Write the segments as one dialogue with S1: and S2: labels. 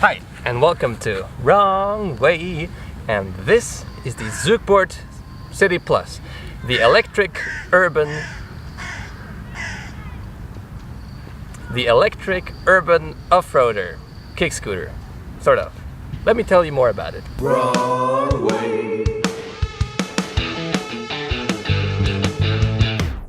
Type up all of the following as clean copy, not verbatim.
S1: Hi, and welcome to Wrong Way, and this is the Zukoboard City Plus, the electric urban off-roader kick scooter, sort of. Let me tell you more about it.
S2: Wrong way.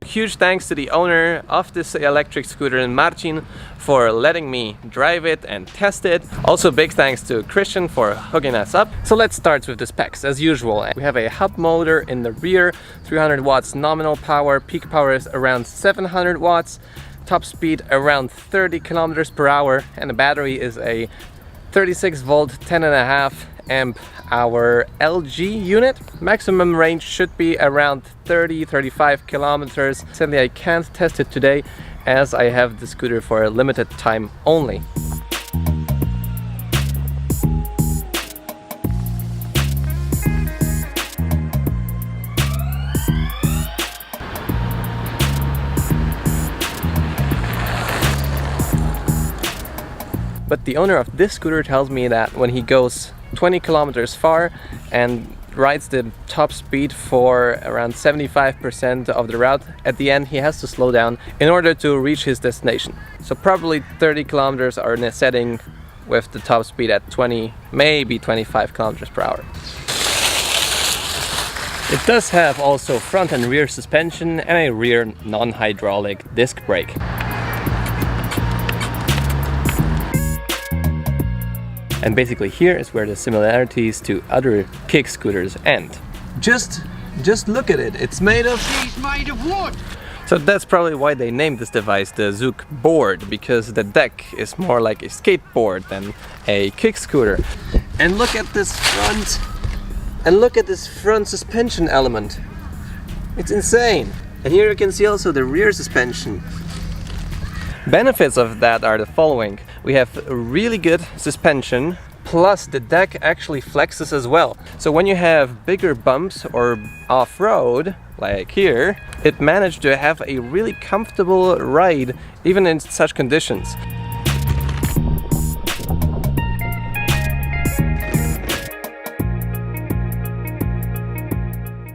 S1: Huge thanks to the owner of this electric scooter, Marcin, for letting me drive it and test it. Also big thanks to Christian for hooking us up. So let's start with the specs as usual. We have a hub motor in the rear, 300 watts nominal power, peak power is around 700 watts, top speed around 30 kilometers per hour, and the battery is a 36 volt 10.5 amp hour LG unit. Maximum range should be around 30-35 kilometers. Sadly I can't test it today as I have the scooter for a limited time only. But the owner of this scooter tells me that when he goes 20 kilometers far and rides the top speed for around 75% of the route, at the end he has to slow down in order to reach his destination. So probably 30 kilometers are in a setting with the top speed at 20, maybe 25 kilometers per hour. It does have also front and rear suspension and a rear non-hydraulic disc brake. And basically here is where the similarities to other kick scooters end. Just look at it, it's made of...
S2: She's made of wood!
S1: So that's probably why they named this device the zukoboard, because the deck is more like a skateboard than a kick scooter. And look at this front suspension element. It's insane. And here you can see also the rear suspension. Benefits of that are the following. We have really good suspension, plus the deck actually flexes as well. So when you have bigger bumps or off-road, like here, it managed to have a really comfortable ride even in such conditions.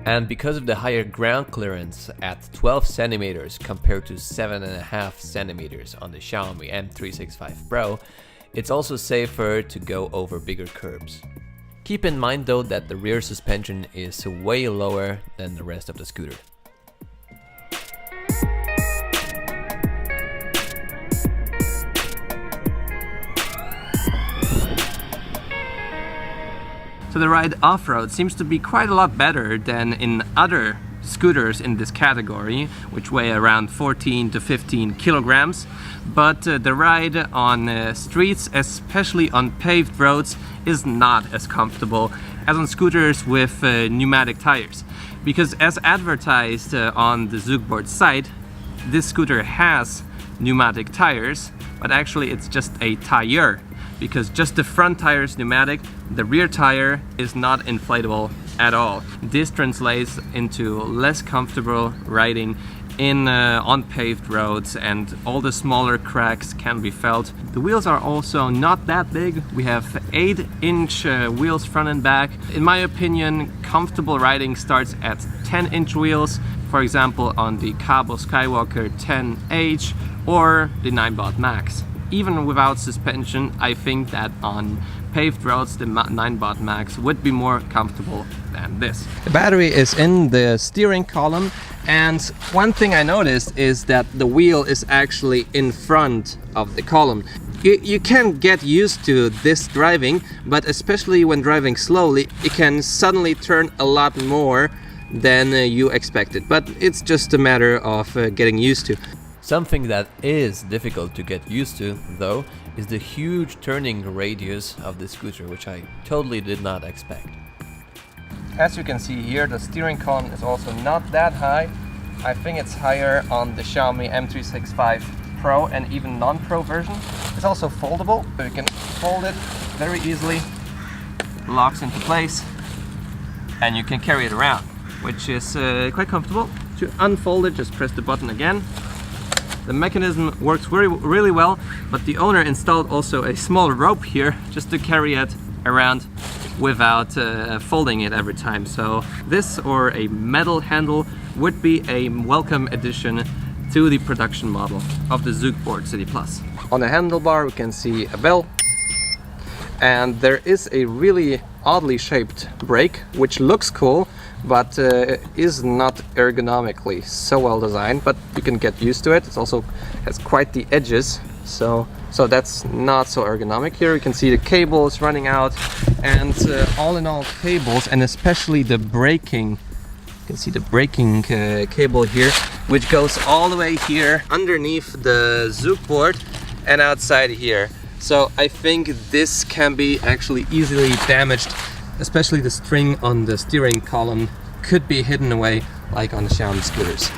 S1: And because of the higher ground clearance at 12 centimeters compared to 7.5 centimeters on the Xiaomi M365 Pro, it's also safer to go over bigger curbs. Keep in mind though that the rear suspension is way lower than the rest of the scooter. So the ride off-road seems to be quite a lot better than in other scooters in this category, which weigh around 14 to 15 kilograms. But the ride on streets, especially on paved roads, is not as comfortable as on scooters with pneumatic tires. Because as advertised on the Zukoboard site, this scooter has pneumatic tires, but actually it's just a tire. Because just the front tire is pneumatic, the rear tire is not inflatable at all. This translates into less comfortable riding in on paved roads, and all the smaller cracks can be felt. The wheels are also not that big. We have 8-inch wheels front and back. In my opinion, comfortable riding starts at 10-inch wheels, for example on the Cabo Skywalker 10H or the 9-Baud Max. Even without suspension, I think that on paved roads the 9-Baud Max would be more comfortable than this. The battery is in the steering column, and one thing I noticed is that the wheel is actually in front of the column. You can get used to this driving, but especially when driving slowly, it can suddenly turn a lot more than you expected. But it's just a matter of getting used to. Something that is difficult to get used to, though, is the huge turning radius of the scooter, which I totally did not expect. As you can see here, the steering column is also not that high. I think it's higher on the Xiaomi M365 Pro and even non-Pro version. It's also foldable, so you can fold it very easily, locks into place, and you can carry it around, which is quite comfortable. To unfold it, just press the button again, The mechanism works really well, but the owner installed also a small rope here just to carry it around without folding it every time. So this or a metal handle would be a welcome addition to the production model of the zukoboard City Plus. On the handlebar we can see a bell, and there is a really oddly shaped brake which looks cool, but is not ergonomically so well designed, but you can get used to it. It also has quite the edges, so that's not so ergonomic. Here you can see the cables running out, and all in all cables, and especially the braking, you can see the braking cable here, which goes all the way here underneath the zukoboard and outside here. So I think this can be actually easily damaged, especially the string on the steering column could be hidden away like on the Xiaomi scooters.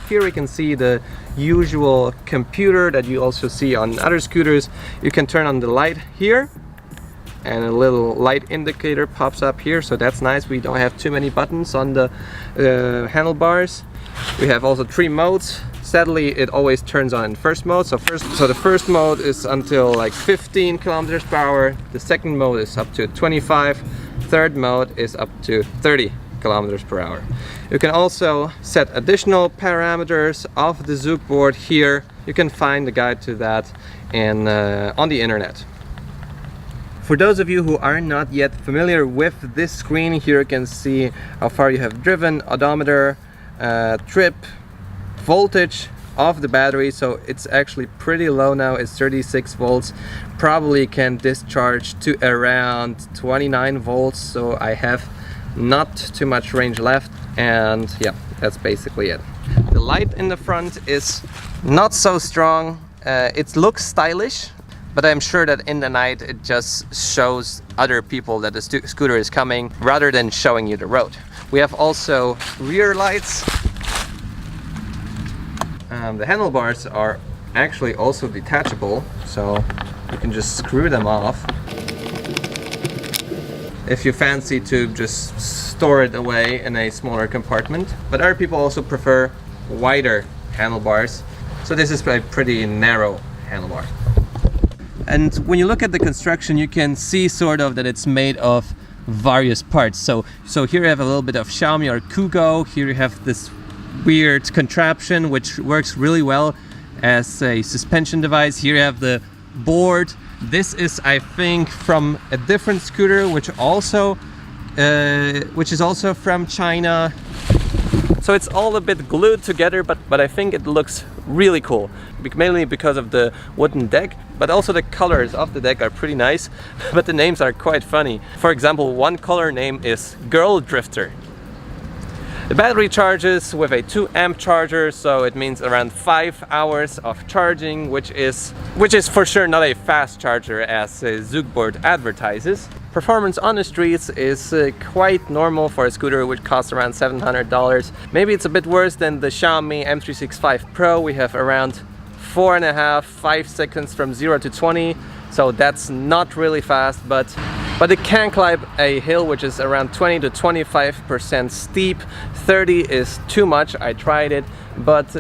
S1: Here we can see the usual computer that you also see on other scooters. You can turn on the light here, and a little light indicator pops up here, so that's nice. We don't have too many buttons on the handlebars. We have also 3 modes. Sadly, it always turns on in first mode. So the first mode is until like 15 kilometers per hour. The second mode is up to 25. Third mode is up to 30 kilometers per hour. You can also set additional parameters of the zukoboard here. You can find the guide to that on the internet. For those of you who are not yet familiar with this screen, here you can see how far you have driven, odometer, trip, voltage of the battery. So it's actually pretty low now, it's 36 volts. Probably can discharge to around 29 volts, so I have not too much range left, and yeah, that's basically it. The light in the front is not so strong. It looks stylish, but I'm sure that in the night it just shows other people that the scooter is coming rather than showing you the road. We have also rear lights. The handlebars are actually also detachable, so you can just screw them off if you fancy to just store it away in a smaller compartment. But other people also prefer wider handlebars, so this is a pretty narrow handlebar. And when you look at the construction, you can see sort of that it's made of various parts. So here you have a little bit of Xiaomi or Kugo. Here you have this weird contraption which works really well as a suspension device. Here you have the board. This is, I think, from a different scooter, which is also from China. So it's all a bit glued together, but I think it looks really cool, mainly because of the wooden deck, but also the colors of the deck are pretty nice, but the names are quite funny. For example, one color name is Girl Drifter. The battery charges with a 2 amp charger, so it means around 5 hours of charging, which is for sure not a fast charger as zukoboard advertises. Performance on the streets is quite normal for a scooter which costs around $700. Maybe it's a bit worse than the Xiaomi M365 Pro. We have around 4.5-5 seconds from 0 to 20, so that's not really fast, but it can climb a hill which is around 20 to 25% steep. 30 is too much, I tried it, but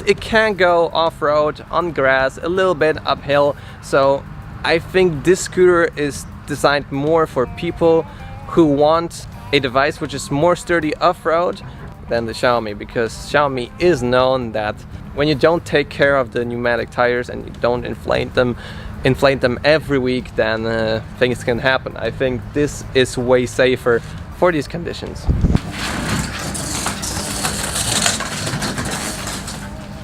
S1: it can go off-road on grass, a little bit uphill. So I think this scooter is designed more for people who want a device which is more sturdy off-road than the Xiaomi, because Xiaomi is known that when you don't take care of the pneumatic tires and you don't inflate them every week, then things can happen. I think this is way safer for these conditions.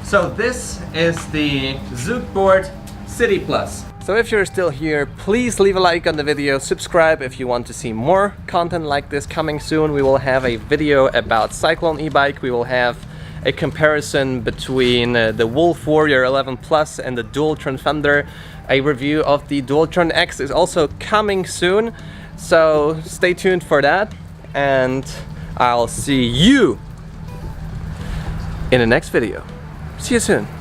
S1: So this is the zukoboard City Plus. So if you're still here, please leave a like on the video, subscribe if you want to see more content like this coming soon. We will have a video about Cyclone e-bike. We will have a comparison between the Wolf Warrior 11 Plus and the Dualtron Thunder. A review of the Dualtron X is also coming soon, so stay tuned for that, and I'll see you in the next video. See you soon.